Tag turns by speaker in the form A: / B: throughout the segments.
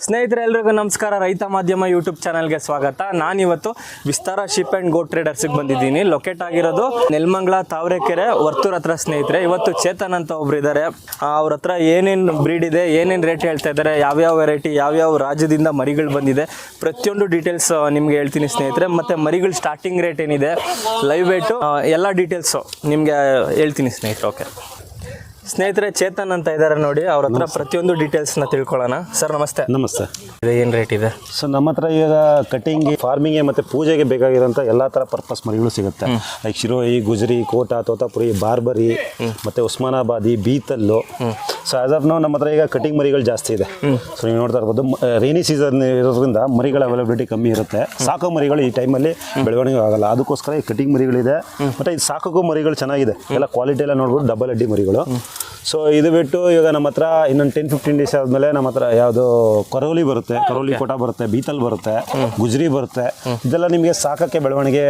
A: ಸ್ನೇಹಿತರೆ ಎಲ್ಲರಿಗೂ ನಮಸ್ಕಾರ. ರೈತ ಮಾಧ್ಯಮ ಯೂಟ್ಯೂಬ್ ಚಾನಲ್ಗೆ ಸ್ವಾಗತ. ನಾನಿವತ್ತು ವಿಸ್ತಾರ ಶಿಪ್ ಆ್ಯಂಡ್ ಗೋಟ್ ಟ್ರೇಡರ್ಸ್ಗೆ ಬಂದಿದ್ದೀನಿ. ಲೊಕೇಟ್ ಆಗಿರೋದು ನೆಲಮಂಗಲ ತಾವರೆಕೆರೆ ವರ್ತೂರ್ ಹತ್ರ. ಸ್ನೇಹಿತರೆ ಇವತ್ತು ಚೇತನ್ ಅಂತ ಒಬ್ರು ಇದ್ದಾರೆ. ಅವ್ರ ಹತ್ರ ಏನೇನು ಬ್ರೀಡ್ ಇದೆ, ಏನೇನು ರೇಟ್ ಹೇಳ್ತಾ ಇದ್ದಾರೆ, ಯಾವ್ಯಾವ ವೆರೈಟಿ, ಯಾವ್ಯಾವ ರಾಜ್ಯದಿಂದ ಮರಿಗಳು ಬಂದಿದೆ, ಪ್ರತಿಯೊಂದು ಡೀಟೇಲ್ಸ್ ನಿಮಗೆ ಹೇಳ್ತೀನಿ ಸ್ನೇಹಿತರೆ. ಮತ್ತು ಮರಿಗಳು ಸ್ಟಾರ್ಟಿಂಗ್ ರೇಟ್ ಏನಿದೆ, ಲೈವ್ ವೇಟು, ಎಲ್ಲ ಡೀಟೇಲ್ಸು ನಿಮಗೆ ಹೇಳ್ತೀನಿ ಸ್ನೇಹಿತರೆ. ಓಕೆ ಸ್ನೇಹಿತರೆ, ಚೇತನ್ ಅಂತ ಇದ್ದಾರೆ ನೋಡಿ, ಅವ್ರ ಹತ್ರ ಪ್ರತಿಯೊಂದು ಡೀಟೇಲ್ಸ್ನ ತಿಳ್ಕೊಳ್ಳೋಣ. ಸರ್ ನಮಸ್ತೆ.
B: ನಮಸ್ತೆ.
A: ಏನು ರೇಟ್ ಇದೆ
B: ಸೊ ನಮ್ಮ ಹತ್ರ ಈಗ ಕಟಿಂಗ್, ಫಾರ್ಮಿಂಗ್ ಮತ್ತು ಪೂಜೆಗೆ ಬೇಕಾಗಿರೋಂಥ ಎಲ್ಲ ಥರ ಪರ್ಪಸ್ ಮರಿಗಳು ಸಿಗುತ್ತೆ. ಲೈಕ್ ಶಿರೋಯಿ, ಗುಜರಿ, ಕೋಟಾ, ತೋತಾಪುರಿ, ಬಾರ್ಬರಿ ಮತ್ತು ಉಸ್ಮಾನಾಬಾದಿ, ಬೀತಲ್ಲು. ಸೊ ಆಸ್ ಆಫ್ ನಾವು ನಮ್ಮ ಹತ್ರ ಈಗ ಕಟಿಂಗ್ ಮರಿಗಳು ಜಾಸ್ತಿ ಇದೆ. ಸೊ ನೀವು ನೋಡ್ತಾ ಇರ್ಬೋದು, ರೈನಿ ಸೀಸನ್ ಇರೋದ್ರಿಂದ ಮರಿಗಳ ಅವೈಲಬಿಲಿಟಿ ಕಮ್ಮಿ ಇರುತ್ತೆ. ಸಾಕೋ ಮರಿಗಳು ಈ ಟೈಮಲ್ಲಿ ಬೆಳವಣಿಗೆ ಆಗಲ್ಲ, ಅದಕ್ಕೋಸ್ಕರ ಈ ಕಟಿಂಗ್ ಮರಿಗಳಿದೆ. ಮತ್ತು ಇದು ಸಾಕೋಕ್ಕೂ ಮರಿಗಳು ಚೆನ್ನಾಗಿದೆ, ಎಲ್ಲ ಕ್ವಾಲಿಟಿ ಎಲ್ಲ ನೋಡ್ಬೋದು, ಡಬಲ್ ಅಡ್ಡಿ ಮರಿಗಳು. ಸೊ ಇದು ಬಿಟ್ಟು ಈಗ ನಮ್ಮ ಹತ್ರ ಇನ್ನೊಂದು 10-15 ಡೇಸ್ ಆದಮೇಲೆ ನಮ್ಮ ಹತ್ರ ಯಾವುದು ಕರೋಲಿ ಬರುತ್ತೆ, ಕರೋಲಿ ಕೋಟಾ ಬರುತ್ತೆ, ಬೀತಲ್ ಬರುತ್ತೆ, ಗುಜರಿ ಬರುತ್ತೆ. ಇದೆಲ್ಲ ನಿಮಗೆ ಸಾಕಕ್ಕೆ ಬೆಳವಣಿಗೆ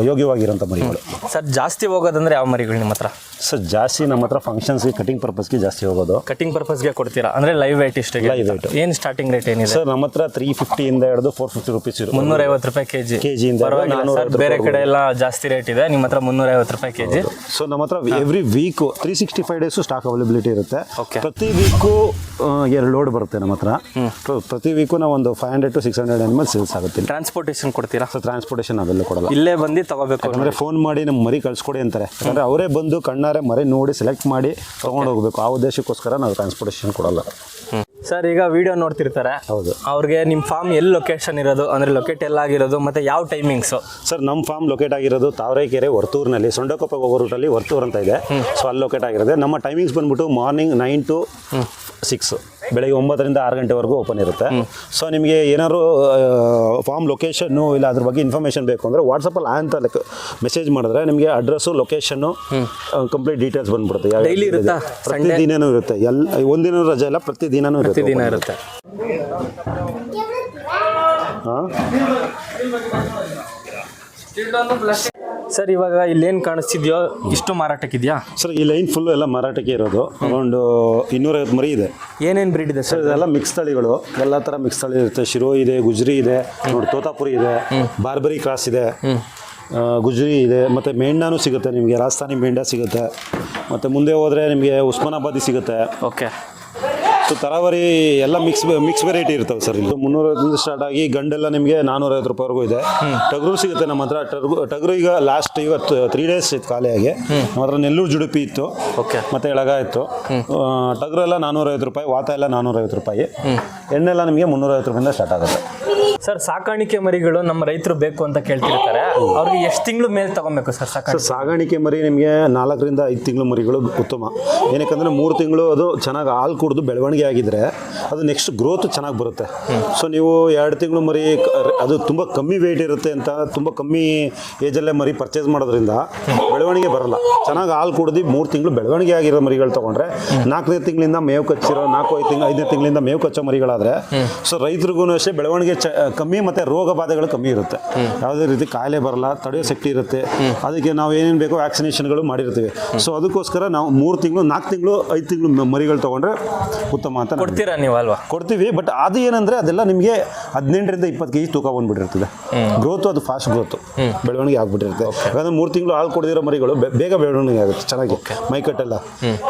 B: ಯೋಗ್ಯವಾಗಿರೋಂಥ ಮರಿಗಳು.
A: ಸರ್ ಜಾಸ್ತಿ ಹೋಗೋದಂದ್ರೆ ಯಾವ ಮರಿಗಳು ನಿಮ್ಮ ಹತ್ರ?
B: ಸರ್ ಜಾಸ್ತಿ ನಮ್ಮ ಹತ್ರ ಫಂಕ್ಷನ್ಸ್ಗೆ, ಕಟಿಂಗ್ ಪರ್ಪಸ್ಗೆ ಜಾಸ್ತಿ ಹೋಗೋದು.
A: ಕಟಿಂಗ್ ಪರ್ಪಸ್ಗೆ ಕೊಡ್ತೀರಾ ಅಂದರೆ ಲೈವ್ ವೇಟ್ ಇಷ್ಟು?
B: ಲೈವ್ ವೇಟ್ ಏನು
A: ಸ್ಟಾರ್ಟಿಂಗ್ ರೇಟ್ ಏನಿದೆ
B: ಸರ್? ನಮ್ಮ ಹತ್ರ 350 ಹಿಡಿದು 450 ರುಪೀಸ್ ಇರುತ್ತೆ.
A: 350 ರೂಪಾಯಿ ಕೆಜಿಯಿಂದ. ಬೇರೆ ಕಡೆ ಎಲ್ಲ ಜಾಸ್ತಿ ರೇಟ್ ಇದೆ, ನಿಮ್ಮ ಹತ್ರ 350 ರೂಪಾಯಿ ಕೆಜಿ.
B: ಸೊ ನಮ್ಮ ಹತ್ರ every week 365 days stock availability ಇರುತ್ತೆ. ಪ್ರತಿ ವೀಕು 2 ಲೋಡ್ ಬರುತ್ತೆ ನಮ್ಮ ಹತ್ರ. ಪ್ರತಿ ವೀಕು ನಾವು ಒಂದು 500 to 600 animals ಸೇಲ್ಸ್ ಆಗುತ್ತೆ.
A: ಟ್ರಾನ್ಸ್ಪೋರ್ಟೇಷನ್ ಕೊಡ್ತೀರಾ?
B: ಸೊ ಟ್ರಾನ್ಸ್ಪೋರ್ಟೇಷನ್ ಅವೆಲ್ಲ ಕೊಡಲ್ಲ, ಇಲ್ಲೇ
A: ಬಂದು ತಗೋಬೇಕು.
B: ಅಂದರೆ ಫೋನ್ ಮಾಡಿ ನಮ್ಮ ಮರಿ ಕಳಿಸ್ಕೊಡಿ ಅಂತಾರೆ. ಯಾಕಂದರೆ ಅವರೇ ಬಂದು ಕಣ್ಣಾರೆ ಮರಿ ನೋಡಿ ಸೆಲೆಕ್ಟ್ ಮಾಡಿ ತೊಗೊಂಡು ಹೋಗಬೇಕು. ಆ ಉದ್ದೇಶಕ್ಕೋಸ್ಕರ ನಾವು ಟ್ರಾನ್ಸ್ಪೋರ್ಟೇಷನ್ ಕೊಡಲ್ಲ.
A: ಸರ್ ಈಗ ವಿಡಿಯೋ ನೋಡ್ತಿರ್ತಾರೆ,
B: ಹೌದು,
A: ಅವ್ರಿಗೆ ನಿಮ್ಮ ಫಾರ್ಮ್ ಎಲ್ಲಿ ಲೊಕೇಶನ್ ಇರೋದು, ಅಂದರೆ ಲೊಕೇಟ್ ಎಲ್ಲಾಗಿರೋದು ಮತ್ತು ಯಾವ ಟೈಮಿಂಗ್ಸು?
B: ಸರ್ ನಮ್ಮ ಫಾರ್ಮ್ ಲೊಕೇಟ್ ಆಗಿರೋದು ತಾವರೆಕೆರೆ ವರ್ತೂರಿನಲ್ಲಿ, ಸೊಂಡಕೊಪ್ಪ ಹೋಗೋ ರೂಟಲ್ಲಿ ವರ್ತೂರ್ ಅಂತ ಇದೆ. ಸೊ ಅಲ್ಲಿ ಲೊಕೇಟ್ ಆಗಿರೋದೆ. ನಮ್ಮ ಟೈಮಿಂಗ್ಸ್ ಬಂದ್ಬಿಟ್ಟು ಮಾರ್ನಿಂಗ್ 9 to 6, ಬೆಳಗ್ಗೆ 9ರಿಂದ 6 ಗಂಟೆವರೆಗೂ ಓಪನ್ ಇರುತ್ತೆ. ಸೊ ನಿಮಗೆ ಏನಾದ್ರು ಫಾರ್ಮ್ ಲೊಕೇಶನ್ನು ಇಲ್ಲ ಅದ್ರ ಬಗ್ಗೆ ಇನ್ಫಾರ್ಮೇಷನ್ ಬೇಕು ಅಂದರೆ ವಾಟ್ಸಪ್ಪಲ್ಲಿ ಅಂತ ಮೆಸೇಜ್ ಮಾಡಿದ್ರೆ ನಿಮಗೆ ಅಡ್ರೆಸ್ಸು, ಲೊಕೇಶನ್ನು, ಕಂಪ್ಲೀಟ್ ಡೀಟೇಲ್ಸ್ ಬಂದ್ಬಿಡುತ್ತೆ.
A: ಡೈಲಿ ಇರುತ್ತಾ?
B: ಪ್ರತಿದಿನವೂ ಇರುತ್ತೆ. ಒಂದಿನ ರಜೆ ಇಲ್ಲ, ಪ್ರತಿದಿನವೂ ಇರುತ್ತೆ. ಹಾಂ
A: ಸರ್ ಇವಾಗ ಇಲ್ಲೇನು ಕಾಣಿಸ್ತಿದ್ಯೋ ಇಷ್ಟು ಮಾರಾಟಕ್ಕಿದೆಯಾ?
B: ಸರ್ ಈ ಲೈನ್ ಫುಲ್ಲು ಎಲ್ಲ ಮಾರಾಟಕ್ಕೆ ಇರೋದು. ಅರೌಂಡ್ 250 ಮರಿ ಇದೆ.
A: ಏನೇನು ಬ್ರೀಡ್ ಇದೆ ಸರ್?
B: ಇದೆಲ್ಲ ಮಿಕ್ಸ್ ತಳಿಗಳು, ಎಲ್ಲ ಥರ ಮಿಕ್ಸ್ ತಳಿ ಇರುತ್ತೆ. ಶಿರೋ ಇದೆ, ಗುಜರಿ ಇದೆ, ನೋಡಿ ತೋತಾಪುರಿ ಇದೆ, ಬಾರ್ಬರಿ ಕ್ರಾಸ್ ಇದೆ, ಗುಜರಿ ಇದೆ, ಮತ್ತು ಮೇಂಡಾನು ಸಿಗುತ್ತೆ ನಿಮಗೆ, ರಾಜಸ್ಥಾನಿ ಮೇಂಡಾ ಸಿಗುತ್ತೆ, ಮತ್ತು ಮುಂದೆ ಹೋದರೆ ನಿಮಗೆ ಉಸ್ಮಾನಾಬಾದಿ ಸಿಗುತ್ತೆ.
A: ಓಕೆ.
B: ಸೊ ತರಾವರಿ ಎಲ್ಲ ಮಿಕ್ಸ್ ವೆರೈಟಿ ಇರ್ತವೆ ಸರ್. ಇಲ್ಲಿ 350 ಸ್ಟಾರ್ಟ್ ಆಗಿ ಗಂಡೆಲ್ಲ ನಿಮಗೆ 450 ರೂಪಾಯಿವರೆಗೂ ಇದೆ. ಟಗರು ಸಿಗುತ್ತೆ ನಮ್ಮ ಹತ್ರ. ಟಗರು ಈಗ ಲಾಸ್ಟ್ ಇವತ್ತು 3 ಡೇಸ್ ಇತ್ತು ಖಾಲಿಯಾಗಿ. ನಮ್ಮ ಹತ್ರ ನೆಲ್ಲೂರು ಜುಡುಪಿ ಇತ್ತು,
A: ಓಕೆ,
B: ಮತ್ತು ಎಳಗ ಇತ್ತು. ಟಗರು ಎಲ್ಲ 450 ರೂಪಾಯಿ, ವಾತ ಎಲ್ಲ 450 ರೂಪಾಯಿ, ಎಣ್ಣೆಲ್ಲ ನಿಮಗೆ 350 ರೂಪಾಯಿಂದ ಸ್ಟಾರ್ಟ್ ಆಗುತ್ತೆ.
A: ಸರ್ ಸಾಕಾಣಿಕೆ ಮರಿಗಳು ನಮ್ಮ ರೈತರು ಬೇಕು ಅಂತ ಕೇಳ್ತಿರ್ತಾರೆ, ಅವ್ರಿಗೆ ಎಷ್ಟು ತಿಂಗಳು ಮೇಲೆ ತಗೊಬೇಕು ಸರ್
B: ಸಾಗಾಣಿಕೆ ಮರಿ? ನಿಮಗೆ 4ರಿಂದ 5 ತಿಂಗಳು ಮರಿಗಳು ಉತ್ತಮ. ಏನಕ್ಕಂದರೆ 3 ತಿಂಗಳು ಅದು ಚೆನ್ನಾಗಿ ಹಾಲು ಕುಡಿದು ಬೆಳವಣಿಗೆ ಆಗಿದ್ರೆ ಅದು ನೆಕ್ಸ್ಟ್ ಗ್ರೋತ್ ಚೆನ್ನಾಗಿ ಬರುತ್ತೆ. ಸೊ ನೀವು 2 ತಿಂಗಳು ಮರಿ, ಅದು ತುಂಬ ಕಮ್ಮಿ ವೆಯ್ಟ್ ಇರುತ್ತೆ ಅಂತ ತುಂಬ ಕಮ್ಮಿ ಏಜಲ್ಲೇ ಮರಿ ಪರ್ಚೇಸ್ ಮಾಡೋದ್ರಿಂದ ಬೆಳವಣಿಗೆ ಬರಲ್ಲ. ಚೆನ್ನಾಗಿ ಹಾಲು ಕುಡಿದು 3 ತಿಂಗಳು ಬೆಳವಣಿಗೆ ಆಗಿರೋ ಮರಿಗಳು ತೊಗೊಂಡ್ರೆ 4ನೇ ತಿಂಗಳಿಂದ ಮೇವು ಕಚ್ಚಿರೋ, 4-5ನೇ ತಿಂಗಳಿಂದ ಮೇವು ಕಚ್ಚೋ ಮರಿಗಳಾದರೆ ಸೊ ರೈತರಿಗೂ ಅಷ್ಟೇ ಬೆಳವಣಿಗೆ ಕಮ್ಮಿ, ಮತ್ತು ರೋಗ ಬಾಧೆಗಳು ಕಮ್ಮಿ ಇರುತ್ತೆ. ಯಾವುದೇ ರೀತಿ ಕಾಯಿಲೆ ಬರಲ್ಲ, ತಡೆಯೋ ಶಕ್ತಿ ಇರುತ್ತೆ. ಅದಕ್ಕೆ ನಾವು ಏನೇನು ಬೇಕೋ ವ್ಯಾಕ್ಸಿನೇಷನ್ಗಳು ಮಾಡಿರ್ತೀವಿ. ಸೊ ಅದಕ್ಕೋಸ್ಕರ ನಾವು 3 ತಿಂಗಳು, 4 ತಿಂಗಳು, 5 ತಿಂಗಳು ಮರಿಗಳು ತೊಗೊಂಡ್ರೆ ಉತ್ತಮ ಅಂತ
A: ಕೊಡ್ತೀರಾ ನೀವು ಅಲ್ವಾ?
B: ಕೊಡ್ತೀವಿ. ಬಟ್ ಅದು ಏನಂದರೆ ಅದೆಲ್ಲ ನಿಮಗೆ 18ರಿಂದ 20 kg ತೂಕ ಬಂದುಬಿಟ್ಟಿರ್ತದೆ. ಗ್ರೋತು ಅದು ಫಾಸ್ಟ್ ಗ್ರೋತು, ಬೆಳವಣಿಗೆ ಆಗ್ಬಿಟ್ಟಿರುತ್ತೆ. ಯಾಕಂದರೆ 3 ತಿಂಗಳು ಹಾಲು ಕೊಡದಿರೋ ಮರಿಗಳು ಬೇಗ ಬೆಳವಣಿಗೆ ಆಗುತ್ತೆ, ಚೆನ್ನಾಗಿ ಮೈಕಟ್ಟೆಲ್ಲ.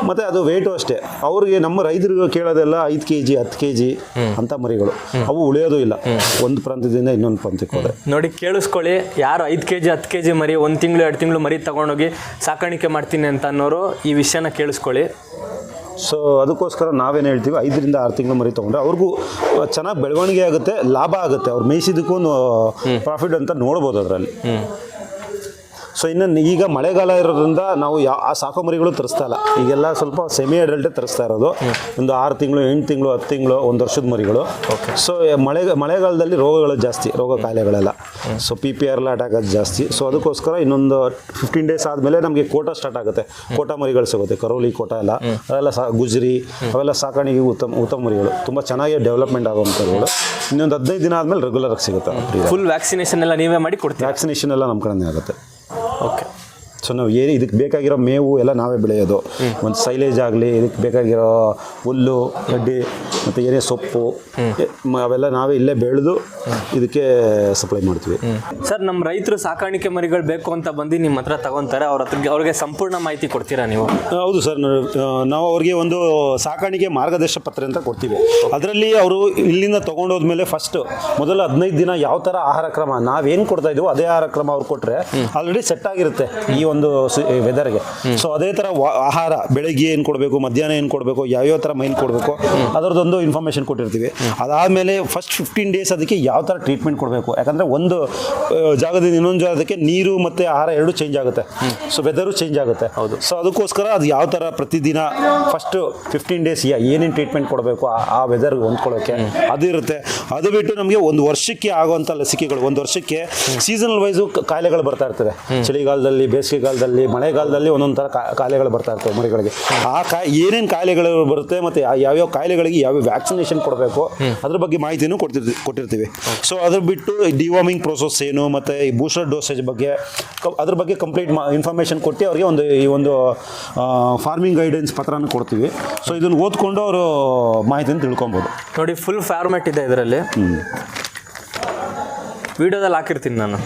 B: ಮತ್ತು ಅದು ವೆಯ್ಟು ಅಷ್ಟೇ. ಅವ್ರಿಗೆ ನಮ್ಮ ರೈತರಿಗೆ ಕೇಳೋದೆಲ್ಲ 5 kg 10 kg ಅಂತ ಮರಿಗಳು. ಅವು ಉಳಿಯೋದು ಇಲ್ಲ, ಒಂದು ಪ್ರಾಂತ್ಯದಿಂದ ಇನ್ನೊಂದು ಪ್ರಾಂತ್ಯಕ್ಕೆ ಹೋದರೆ.
A: ನೋಡಿ ಕೇಳಿಸ್ಕೊಳ್ಳಿ, ಯಾರು 5 kg 10 kg ಮರಿ 1 ತಿಂಗಳು 2 ತಿಂಗಳು ಮರಿ ತಗೊಂಡೋಗಿ ಸಾಕಾಣಿಕೆ ಮಾಡ್ತೀನಿ ಅಂತ ಅನ್ನೋರು ಈ ವಿಷಯನ ಕೇಳಿಸ್ಕೊಳ್ಳಿ.
B: ಸೊ ಅದಕ್ಕೋಸ್ಕರ ನಾವೇನು ಹೇಳ್ತೀವಿ, 5ರಿಂದ 6 ತಿಂಗಳು ಮರಿ ತೊಗೊಂಡ್ರೆ ಅವ್ರಿಗೂ ಚೆನ್ನಾಗಿ ಬೆಳವಣಿಗೆ ಆಗುತ್ತೆ, ಲಾಭ ಆಗುತ್ತೆ. ಅವ್ರು ಮೇಯಿಸಿದ್ದಕ್ಕೂ ಪ್ರಾಫಿಟ್ ಅಂತ ನೋಡ್ಬೋದು ಅದರಲ್ಲಿ. ಸೊ ಇನ್ನು ಈಗ ಮಳೆಗಾಲ ಇರೋದ್ರಿಂದ ನಾವು ಆ ಸಾಕೋ ಮರಿಗಳು ತರಿಸ್ತಾ ಇಲ್ಲ. ಈಗೆಲ್ಲ ಸ್ವಲ್ಪ ಸೆಮಿ ಅಡಲ್ಟೇ ತರಿಸ್ತಾ ಇರೋದು. ಒಂದು 6 ತಿಂಗಳು, 8 ತಿಂಗಳು, 10 ತಿಂಗಳು, 1 ವರ್ಷದ ಮರಿಗಳು. ಸೊ ಮಳೆಗಾಲದಲ್ಲಿ ರೋಗಗಳು ಜಾಸ್ತಿ, ರೋಗ ಕಾಯಿಲೆಗಳೆಲ್ಲ. ಸೊ PPR ಎಲ್ಲ ಅಟ್ಯಾಕ್ ಆಗೋದು ಜಾಸ್ತಿ. ಸೊ ಅದಕ್ಕೋಸ್ಕರ ಇನ್ನೊಂದು 15 ಡೇಸ್ ಆದಮೇಲೆ ನಮಗೆ ಕೋಟಾ ಸ್ಟಾರ್ಟ್ ಆಗುತ್ತೆ. ಕೋಟಾ ಮರಿಗಳು ಸಿಗುತ್ತೆ, ಕರೋಲಿ ಕೋಟಾ ಎಲ್ಲ, ಅವೆಲ್ಲ ಗುಜರಿ, ಅವೆಲ್ಲ ಸಾಕಾಣಿಕೆ ಉತ್ತಮ ಮರಿಗಳು, ತುಂಬ ಚೆನ್ನಾಗಿ ಡೆವಲಪ್ಮೆಂಟ್ ಆಗುವಂಥವುಗಳು. ಇನ್ನೊಂದು 15 ದಿನ ಆದಮೇಲೆ ರೆಗ್ಯುಲರ್ ಆಗಿ ಸಿಗುತ್ತೆ.
A: ಫುಲ್ ವ್ಯಾಕ್ಸಿನೇಷನ್ ಎಲ್ಲ ನೀವೇ ಮಾಡಿ ಕೊಡ್ತೀವಿ?
B: ವ್ಯಾಕ್ಸಿನೇಷನ್ ಎಲ್ಲ ನಮ್ಮ ಕಡೆನೇ ಆಗುತ್ತೆ.
A: ಓಕೆ.
B: ಸೊ ನಾವು ಇದಕ್ಕೆ ಬೇಕಾಗಿರೋ ಮೇವು ಎಲ್ಲ ನಾವೇ ಬೆಳೆಯೋದು. ಒಂದು ಸೈಲೇಜ್ ಆಗಲಿ, ಇದಕ್ಕೆ ಬೇಕಾಗಿರೋ ಹುಲ್ಲು ಗಡ್ಡಿ ಮತ್ತು ಏನೇ ಸೊಪ್ಪು ಅವೆಲ್ಲ ನಾವೇ ಇಲ್ಲೇ ಬೆಳೆದು ಇದಕ್ಕೆ ಸಪ್ಲೈ ಮಾಡ್ತೀವಿ.
A: ಸರ್, ನಮ್ಮ ರೈತರು ಸಾಕಾಣಿಕೆ ಮರಿಗಳು ಬೇಕು ಅಂತ ಬಂದು ನಿಮ್ಮ ಹತ್ರ ತಗೊತಾರೆ, ಅವ್ರಿಗೆ ಸಂಪೂರ್ಣ ಮಾಹಿತಿ ಕೊಡ್ತೀರಾ ನೀವು?
B: ಹೌದು ಸರ್, ನಾವು ಅವ್ರಿಗೆ ಒಂದು ಸಾಕಾಣಿಕೆ ಮಾರ್ಗದರ್ಶ ಪತ್ರ ಅಂತ ಕೊಡ್ತೀವಿ. ಅದರಲ್ಲಿ ಅವರು ಇಲ್ಲಿಂದ ತೊಗೊಂಡೋದ್ಮೇಲೆ ಮೊದಲು 15 ದಿನ ಯಾವ ಥರ ಆಹಾರ ಕ್ರಮ ನಾವೇನು ಕೊಡ್ತಾ ಇದೀವೋ ಅದೇ ಆಹಾರ ಕ್ರಮ ಅವ್ರು ಕೊಟ್ಟರೆ ಆಲ್ರೆಡಿ ಸೆಟ್ ಆಗಿರುತ್ತೆ ಈ ಒಂದು ವೆದರ್ಗೆ. ಸೊ ಅದೇ ಥರ ಆಹಾರ ಬೆಳಗ್ಗೆ ಏನು ಕೊಡಬೇಕು, ಮಧ್ಯಾಹ್ನ ಏನು ಕೊಡಬೇಕು, ಯಾವ್ಯಾವ ಥರ ಮೈಲ್ ಕೊಡಬೇಕು ಅದರದ್ದೊಂದು ಇನ್ಫಾರ್ಮೇಷನ್ ಕೊಟ್ಟಿರ್ತೀವಿ. ಅದಾದಮೇಲೆ ಫಸ್ಟ್ 15 ಡೇಸ್ ಅದಕ್ಕೆ ಯಾವ ಥರ ಟ್ರೀಟ್ಮೆಂಟ್ ಕೊಡಬೇಕು, ಯಾಕಂದರೆ ಒಂದು ಜಾಗದಿಂದ ಇನ್ನೊಂದು ಜಾಗಕ್ಕೆ ನೀರು ಮತ್ತು ಆಹಾರ ಎರಡೂ ಚೇಂಜ್ ಆಗುತ್ತೆ. ಸೊ ವೆದರು ಚೇಂಜ್ ಆಗುತ್ತೆ. ಹೌದು. ಸೊ ಅದಕ್ಕೋಸ್ಕರ ಅದು ಯಾವ ಥರ ಪ್ರತಿದಿನ ಫಸ್ಟು 15 ಡೇಸ್ ಏನೇನು ಟ್ರೀಟ್ಮೆಂಟ್ ಕೊಡಬೇಕು ಆ ವೆದರ್ಗೆ ಹೊಂದ್ಕೊಳ್ಳೋಕ್ಕೆ ಅದು ಇರುತ್ತೆ. ಅದು ಬಿಟ್ಟು ನಮಗೆ ಒಂದು ವರ್ಷಕ್ಕೆ ಆಗುವಂಥ ಲಸಿಕೆಗಳು, ಒಂದು ವರ್ಷಕ್ಕೆ ಸೀಸನಲ್ ವೈಸು ಕಾಯಿಲೆಗಳು ಬರ್ತಾ ಇರ್ತವೆ. ಚಳಿಗಾಲದಲ್ಲಿ, ಬೇಸಿಗೆಗಾಲದಲ್ಲಿ, ಮಳೆಗಾಲದಲ್ಲಿ ಒಂದೊಂದು ಥರ ಕಾಯಿಲೆಗಳು ಬರ್ತಾ ಇರ್ತವೆ ಮರಿಗಳಿಗೆ. ಏನೇನು ಕಾಯಿಲೆಗಳು ಬರುತ್ತೆ ಮತ್ತು ಯಾವ್ಯಾವ ಕಾಯಿಲೆಗಳಿಗೆ ಯಾವ್ಯಾವ ವ್ಯಾಕ್ಸಿನೇಷನ್ ಕೊಡಬೇಕು ಅದ್ರ ಬಗ್ಗೆ ಮಾಹಿತಿನೂ ಕೊಟ್ಟಿರ್ತೀವಿ. ಸೊ ಅದ್ರ ಬಿಟ್ಟು ಡಿವಾರ್ಮಿಂಗ್ ಪ್ರೋಸೆಸ್ ಏನು ಮತ್ತು ಈ ಬೂಸ್ಟರ್ ಡೋಸೇಜ್ ಬಗ್ಗೆ ಅದ್ರ ಬಗ್ಗೆ ಕಂಪ್ಲೀಟ್ ಇನ್ಫಾರ್ಮೇಷನ್ ಕೊಟ್ಟು ಅವರಿಗೆ ಈ ಒಂದು ಫಾರ್ಮಿಂಗ್ ಗೈಡೆನ್ಸ್ ಪತ್ರನ ಕೊಡ್ತೀವಿ. ಸೊ ಇದನ್ನು ಓದ್ಕೊಂಡು ಅವರು ಮಾಹಿತಿಯನ್ನು ತಿಳ್ಕೊಬೋದು.
A: ನೋಡಿ, ಫುಲ್ ಫಾರ್ಮ್ಯಾಟ್ ಇದೆ ಇದರಲ್ಲಿ. ವಿಡಿಯೋದಲ್ಲಿ ಹಾಕಿರ್ತೀನಿ ನಾನು.